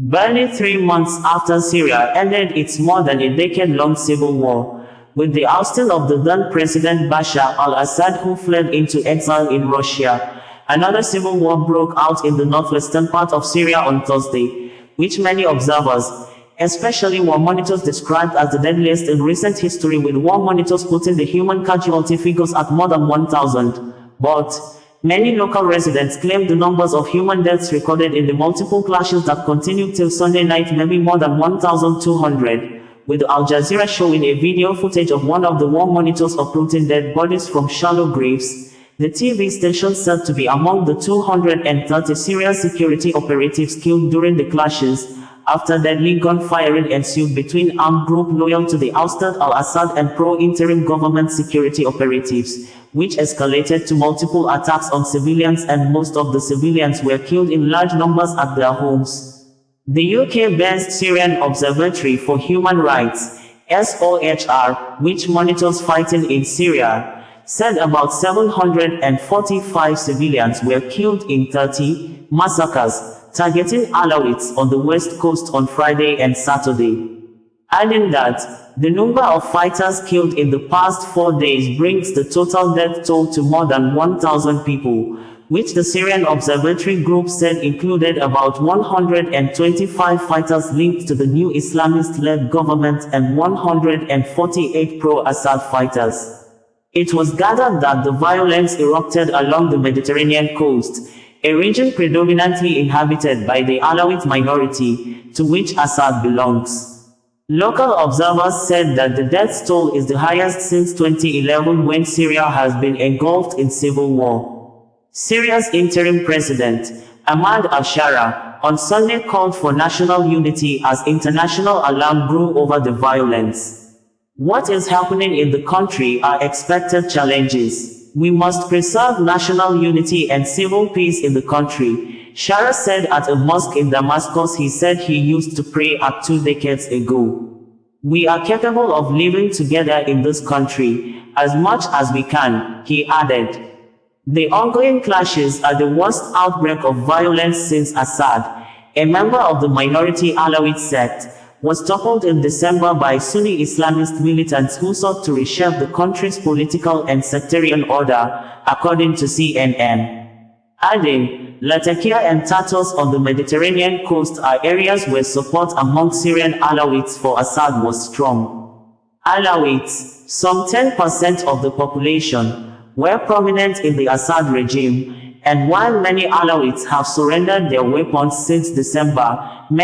Barely 3 months after Syria ended its more than a decade-long civil war, with the ousting of the then President Bashar Al-Assad, who fled into exile in Russia, another civil war broke out in the northwestern part of Syria on Thursday, which many observers, especially war monitors, described as the deadliest in recent history, with war monitors putting the human casualty figures at more than 1,000. But many local residents claim the numbers of human deaths recorded in the multiple clashes that continued till Sunday night may be more than 1,200, with Al-Jazeera showing a video footage of one of the war monitors uprooting dead bodies from shallow graves. The TV station said to be among the 230 Syria Security Operatives killed during the clashes, after deadly gunfiring ensued between armed groups loyal to the ousted Al-Assad and pro-interim government security operatives, which escalated to multiple attacks on civilians, and most of the civilians were killed in large numbers at their homes. The UK-based Syrian Observatory for Human Rights, SOHR, which monitors fighting in Syria, said about 745 civilians were killed in 30 massacres targeting Alawites on the west coast on Friday and Saturday, adding that the number of fighters killed in the past 4 days brings the total death toll to more than 1,000 people, which the Syrian Observatory Group said included about 125 fighters linked to the new Islamist-led government and 148 pro-Assad fighters. It was gathered that the violence erupted along the Mediterranean coast, a region predominantly inhabited by the Alawite minority, to which Assad belongs. Local observers said that the death toll is the highest since 2011, when Syria has been engulfed in civil war. Syria's interim president, Ahmad al-Shara, on Sunday called for national unity as international alarm grew over the violence. What is happening in the country are expected challenges. We must preserve national unity and civil peace in the country, Shara said at a mosque in Damascus he said he used to pray at 2 decades ago. We are capable of living together in this country, as much as we can, he added. The ongoing clashes are the worst outbreak of violence since Assad, a member of the minority Alawite sect, was toppled in December by Sunni Islamist militants who sought to reshape the country's political and sectarian order, according to CNN. Adding, Latakia and Tartus on the Mediterranean coast are areas where support among Syrian Alawites for Assad was strong. Alawites, some 10% of the population, were prominent in the Assad regime, and while many Alawites have surrendered their weapons since December, many